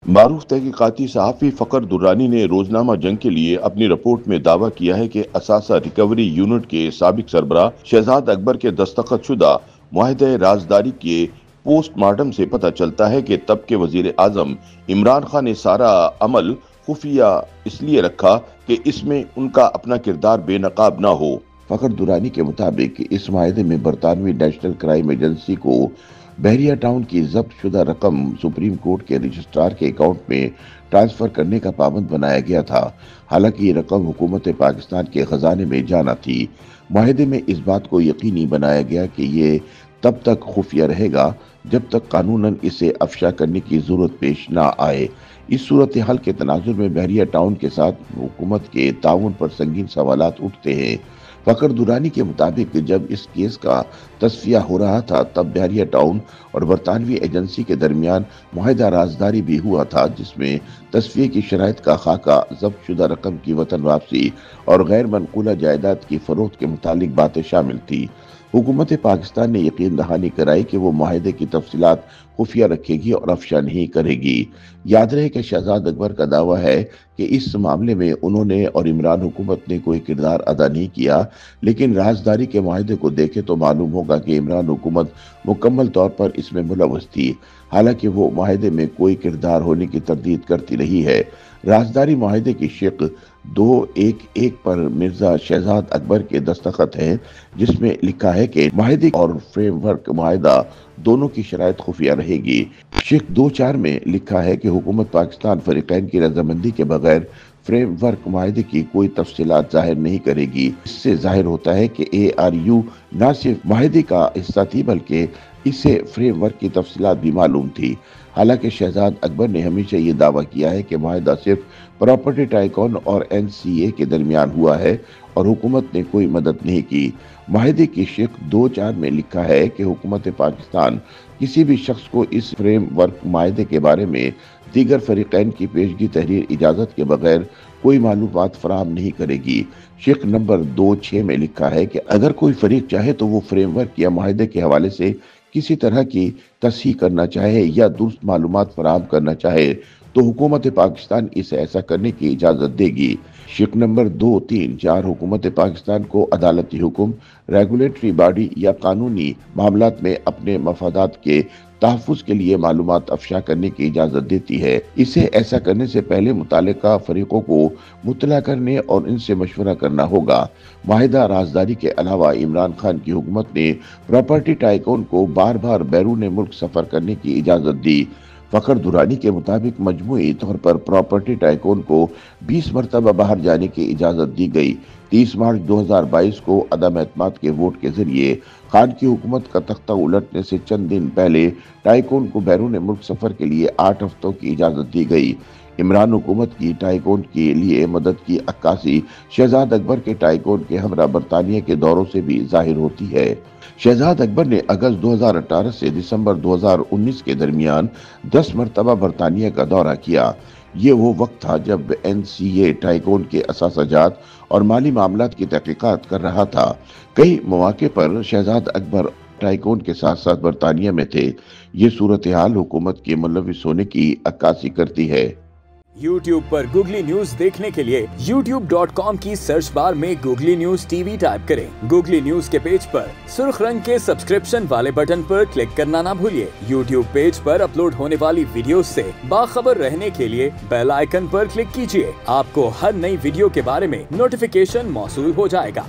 معروف تحقیقاتی صحافی فخر درانی نے روزنامہ جنگ کے لیے اپنی رپورٹ میں دعویٰ کیا ہے کہ اثاثہ ریکوری یونٹ کے سابق سربراہ شہزاد اکبر کے دستخط شدہ معاہدہ رازداری کے پوسٹ مارٹم سے پتہ چلتا ہے کہ تب کے وزیر اعظم عمران خان نے سارا عمل خفیہ اس لیے رکھا کہ اس میں ان کا اپنا کردار بے نقاب نہ ہو۔ فخر درانی کے مطابق اس معاہدے میں برطانوی نیشنل کرائم ایجنسی کو بحریہ ٹاؤن کی ضبط شدہ رقم سپریم کورٹ کے رجسٹرار کے اکاؤنٹ میں ٹرانسفر کرنے کا پابند بنایا گیا تھا، حالانکہ یہ رقم حکومت پاکستان کے خزانے میں جانا تھی۔ معاہدے میں اس بات کو یقینی بنایا گیا کہ یہ تب تک خفیہ رہے گا جب تک قانوناً اسے افشا کرنے کی ضرورت پیش نہ آئے۔ اس صورتحال کے تناظر میں بحریہ ٹاؤن کے ساتھ حکومت کے تعاون پر سنگین سوالات اٹھتے ہیں۔ فخر درانی کے مطابق جب اس کیس کا تصفیہ ہو رہا تھا تب بحریہ ٹاؤن اور برطانوی ایجنسی کے درمیان معاہدہ رازداری بھی ہوا تھا، جس میں تصفیے کی شرائط کا خاکہ، ضبط شدہ رقم کی وطن واپسی اور غیر منقولہ جائیداد کی فروخت کے متعلق باتیں شامل تھی۔ حکومت پاکستان نے یقین دہانی کرائی کہ وہ معاہدے کی تفصیلات خفیہ رکھے گی اور افشا نہیں کرے گی۔ یاد رہے کہ شہزاد اکبر کا دعویٰ ہے کہ اس معاملے میں انہوں نے اور عمران حکومت نے کوئی کردار ادا نہیں کیا، لیکن رازداری کے معاہدے کو دیکھے تو معلوم ہوگا کہ عمران حکومت مکمل طور پر اس میں ملوث تھی، حالانکہ وہ معاہدے میں کوئی کردار ہونے کی تردید کرتی رہی ہے۔ رازداری معاہدے کی شق 2.1.1 پر مرزا شہزاد اکبر کے دستخط ہیں، جس میں لکھا ہے کہ معاہدے اور فریم ورک معاہدہ دونوں کی شرائط خفیہ رہے گی۔ شق 2.4 میں لکھا ہے کہ حکومت پاکستان فریقین کی رضامندی کے بغیر فریم ورک معاہدے کی کوئی تفصیلات ظاہر نہیں کرے گی۔ اس سے ظاہر ہوتا ہے کہ ARU نہ صرف معاہدے کا حصہ تھی بلکہ اسے فریم ورک کی تفصیلات بھی معلوم تھی۔ حالانکہ شہزاد اکبر نے ہمیشہ یہ دعویٰ کیا ہے کہ معاہدہ صرف پراپرٹی ٹائکون اور NCA کے درمیان ہوا ہے اور حکومت نے کوئی مدد نہیں کی۔ معاہدے کی شق 2.4 میں لکھا ہے کہ حکومت پاکستان کسی بھی شخص کو اس فریم ورک معاہدے کے بارے میں دیگر فریقین کی پیشگی تحریر اجازت کے بغیر کوئی معلومات فراہم نہیں کرے گی۔ شق نمبر 2.6 میں لکھا ہے کہ اگر کوئی فریق چاہے تو وہ فریم ورک یا معاہدے کے حوالے سے کسی طرح کی تصحیح کرنا چاہے یا درست معلومات فراہم کرنا چاہے تو حکومت پاکستان اسے ایسا کرنے کی اجازت دے گی۔ شق نمبر 2، 3، 4 حکومت پاکستان کو عدالتی حکم، ریگولیٹری باڈی یا قانونی معاملات میں اپنے مفادات کے تحفظ کے لیے معلومات افشا کرنے کی اجازت دیتی ہے۔ اسے ایسا کرنے سے پہلے متعلقہ فریقوں کو مطلع کرنے اور ان سے مشورہ کرنا ہوگا۔ معاہدہ رازداری کے علاوہ عمران خان کی حکومت نے پراپرٹی ٹائکون کو بار بار بیرون ملک سفر کرنے کی اجازت دی۔ فخر درانی کے مطابق مجموعی طور پر پراپرٹی ٹائکون کو 20 مرتبہ باہر جانے کی اجازت دی گئی۔ 30 مارچ 2022 کو عدم اعتماد کے ووٹ کے ذریعے خان کی حکومت کا تختہ الٹنے سے چند دن پہلے ٹائکون کو بیرون ملک سفر کے لیے 8 ہفتوں کی اجازت دی گئی۔ عمران حکومت کی ٹائکون کے لیے مدد کی عکاسی شہزاد اکبر کے ٹائکون کے ہمراہ برطانیہ کے دوروں سے بھی ظاہر ہوتی ہے۔ شہزاد اکبر نے اگست 2018 سے دسمبر 2019 کے درمیان 10 مرتبہ برطانیہ کا دورہ کیا۔ یہ وہ وقت تھا جب NCA ٹائکون کے اثاثہ جات اور مالی معاملات کی تحقیقات کر رہا تھا۔ کئی مواقع پر شہزاد اکبر ٹائکون کے ساتھ ساتھ برطانیہ میں تھے۔ یہ صورتحال حکومت کے ملوث ہونے کی عکاسی کرتی ہے۔ YouTube پر گوگلی نیوز دیکھنے کے لیے youtube.com کی سرچ بار میں گوگلی نیوز TV ٹائپ کریں۔ گوگلی نیوز کے پیج پر سرخ رنگ کے سبسکرپشن والے بٹن پر کلک کرنا نہ بھولیے۔ YouTube پیج پر اپلوڈ ہونے والی ویڈیوز سے باخبر رہنے کے لیے بیل آئیکن پر کلک کیجیے۔ آپ کو ہر نئی ویڈیو کے بارے میں نوٹیفیکیشن موصول ہو جائے گا۔